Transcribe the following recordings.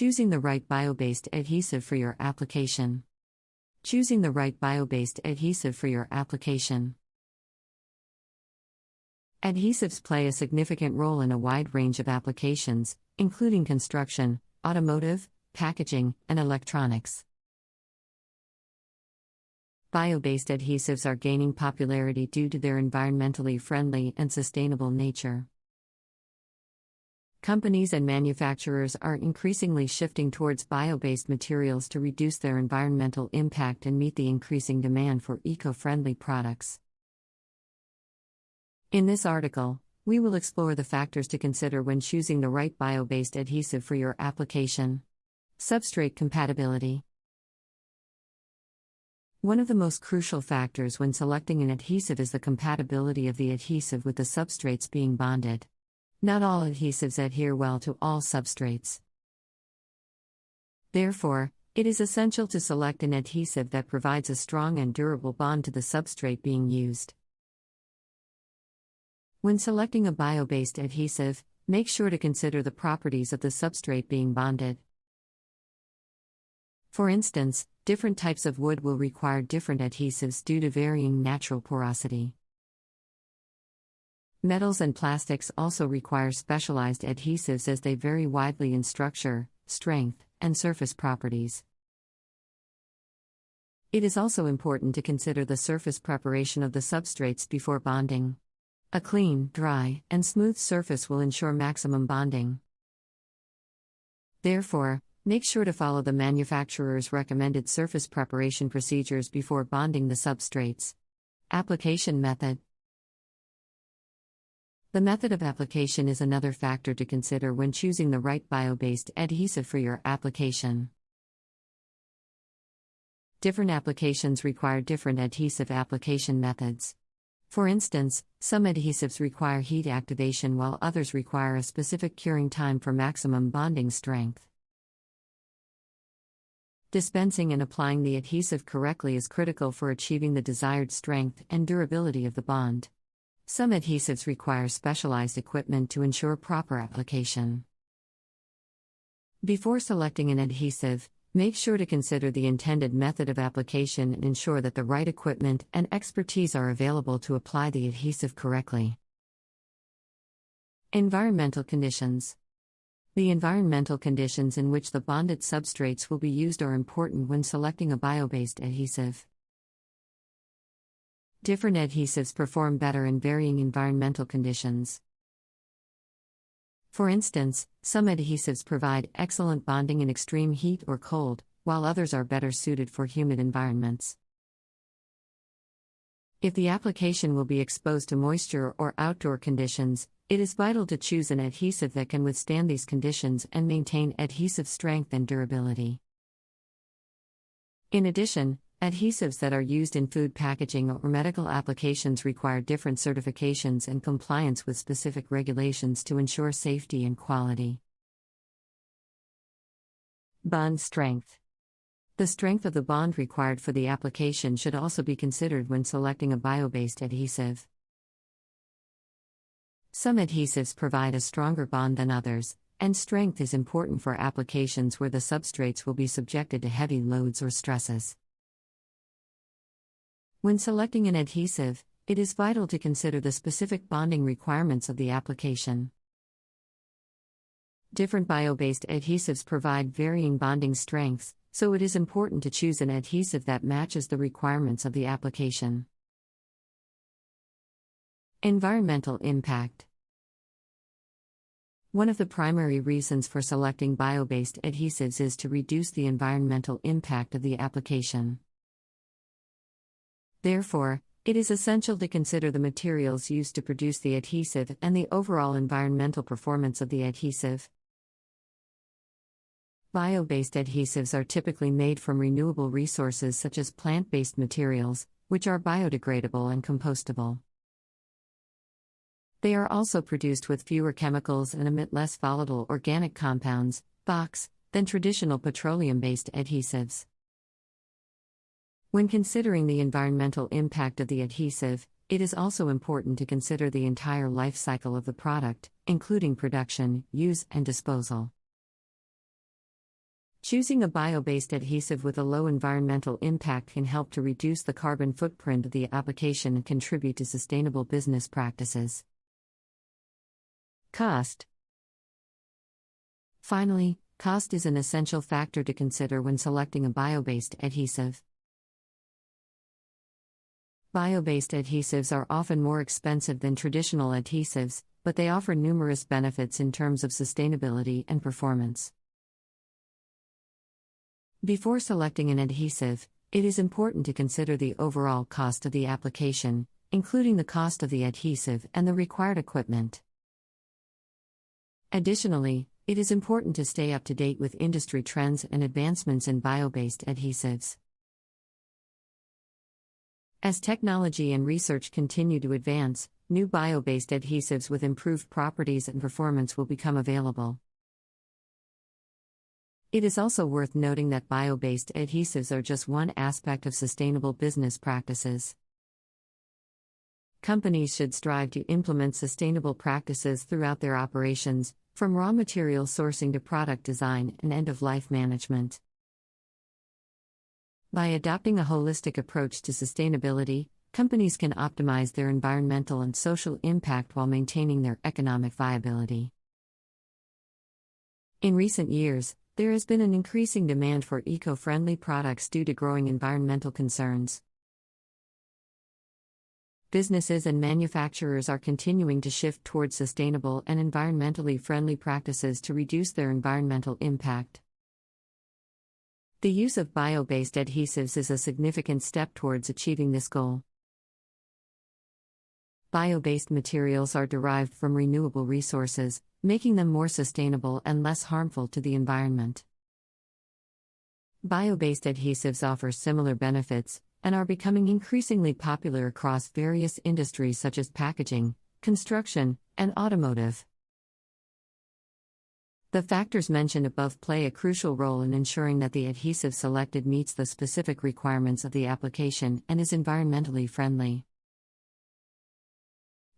Choosing the right bio-based adhesive for your application. Choosing the right bio-based adhesive for your application. Adhesives play a significant role in a wide range of applications, including construction, automotive, packaging, and electronics. Bio-based adhesives are gaining popularity due to their environmentally friendly and sustainable nature. Companies and manufacturers are increasingly shifting towards bio-based materials to reduce their environmental impact and meet the increasing demand for eco-friendly products. In this article, we will explore the factors to consider when choosing the right bio-based adhesive for your application. Substrate compatibility. One of the most crucial factors when selecting an adhesive is the compatibility of the adhesive with the substrates being bonded. Not all adhesives adhere well to all substrates. Therefore, it is essential to select an adhesive that provides a strong and durable bond to the substrate being used. When selecting a bio-based adhesive, make sure to consider the properties of the substrate being bonded. For instance, different types of wood will require different adhesives due to varying natural porosity. Metals and plastics also require specialized adhesives as they vary widely in structure, strength, and surface properties. It is also important to consider the surface preparation of the substrates before bonding. A clean, dry, and smooth surface will ensure maximum bonding. Therefore, make sure to follow the manufacturer's recommended surface preparation procedures before bonding the substrates. Application method. The method of application is another factor to consider when choosing the right bio-based adhesive for your application. Different applications require different adhesive application methods. For instance, some adhesives require heat activation while others require a specific curing time for maximum bonding strength. Dispensing and applying the adhesive correctly is critical for achieving the desired strength and durability of the bond. Some adhesives require specialized equipment to ensure proper application. Before selecting an adhesive, make sure to consider the intended method of application and ensure that the right equipment and expertise are available to apply the adhesive correctly. Environmental conditions. The environmental conditions in which the bonded substrates will be used are important when selecting a bio-based adhesive. Different adhesives perform better in varying environmental conditions. For instance, some adhesives provide excellent bonding in extreme heat or cold, while others are better suited for humid environments. If the application will be exposed to moisture or outdoor conditions, it is vital to choose an adhesive that can withstand these conditions and maintain adhesive strength and durability. In addition, adhesives that are used in food packaging or medical applications require different certifications and compliance with specific regulations to ensure safety and quality. Bond strength. The strength of the bond required for the application should also be considered when selecting a bio-based adhesive. Some adhesives provide a stronger bond than others, and strength is important for applications where the substrates will be subjected to heavy loads or stresses. When selecting an adhesive, it is vital to consider the specific bonding requirements of the application. Different bio-based adhesives provide varying bonding strengths, so it is important to choose an adhesive that matches the requirements of the application. Environmental impact. One of the primary reasons for selecting bio-based adhesives is to reduce the environmental impact of the application. Therefore, it is essential to consider the materials used to produce the adhesive and the overall environmental performance of the adhesive. Bio-based adhesives are typically made from renewable resources such as plant-based materials, which are biodegradable and compostable. They are also produced with fewer chemicals and emit less volatile organic compounds, (VOCs), than traditional petroleum-based adhesives. When considering the environmental impact of the adhesive, it is also important to consider the entire life cycle of the product, including production, use, and disposal. Choosing a bio-based adhesive with a low environmental impact can help to reduce the carbon footprint of the application and contribute to sustainable business practices. Cost. Finally, cost is an essential factor to consider when selecting a bio-based adhesive. Bio-based adhesives are often more expensive than traditional adhesives, but they offer numerous benefits in terms of sustainability and performance. Before selecting an adhesive, it is important to consider the overall cost of the application, including the cost of the adhesive and the required equipment. Additionally, it is important to stay up to date with industry trends and advancements in bio-based adhesives. As technology and research continue to advance, new bio-based adhesives with improved properties and performance will become available. It is also worth noting that bio-based adhesives are just one aspect of sustainable business practices. Companies should strive to implement sustainable practices throughout their operations, from raw material sourcing to product design and end-of-life management. By adopting a holistic approach to sustainability, companies can optimize their environmental and social impact while maintaining their economic viability. In recent years, there has been an increasing demand for eco-friendly products due to growing environmental concerns. Businesses and manufacturers are continuing to shift towards sustainable and environmentally friendly practices to reduce their environmental impact. The use of bio-based adhesives is a significant step towards achieving this goal. Bio-based materials are derived from renewable resources, making them more sustainable and less harmful to the environment. Bio-based adhesives offer similar benefits and are becoming increasingly popular across various industries such as packaging, construction, and automotive. The factors mentioned above play a crucial role in ensuring that the adhesive selected meets the specific requirements of the application and is environmentally friendly.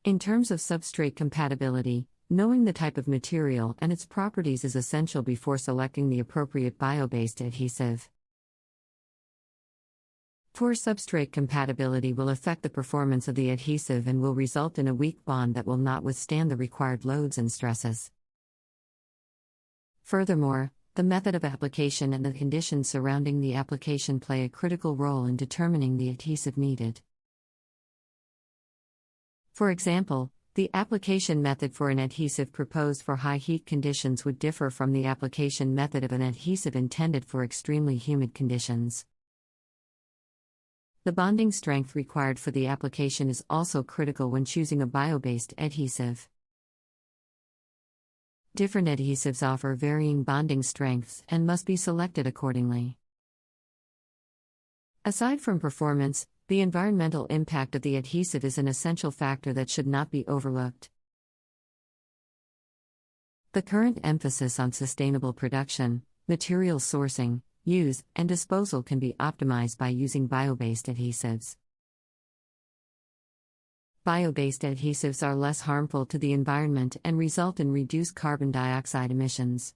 In terms of substrate compatibility, knowing the type of material and its properties is essential before selecting the appropriate bio-based adhesive. Poor substrate compatibility will affect the performance of the adhesive and will result in a weak bond that will not withstand the required loads and stresses. Furthermore, the method of application and the conditions surrounding the application play a critical role in determining the adhesive needed. For example, the application method for an adhesive proposed for high heat conditions would differ from the application method of an adhesive intended for extremely humid conditions. The bonding strength required for the application is also critical when choosing a bio-based adhesive. Different adhesives offer varying bonding strengths and must be selected accordingly. Aside from performance, the environmental impact of the adhesive is an essential factor that should not be overlooked. The current emphasis on sustainable production, material sourcing, use, and disposal can be optimized by using bio-based adhesives. Bio-based adhesives are less harmful to the environment and result in reduced carbon dioxide emissions.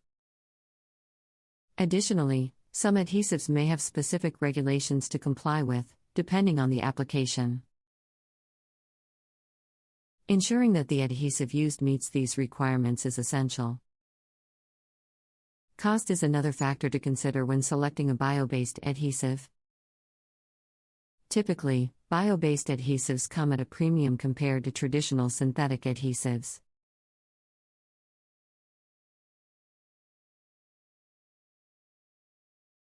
Additionally, some adhesives may have specific regulations to comply with, depending on the application. Ensuring that the adhesive used meets these requirements is essential. Cost is another factor to consider when selecting a bio-based adhesive. Typically, bio-based adhesives come at a premium compared to traditional synthetic adhesives.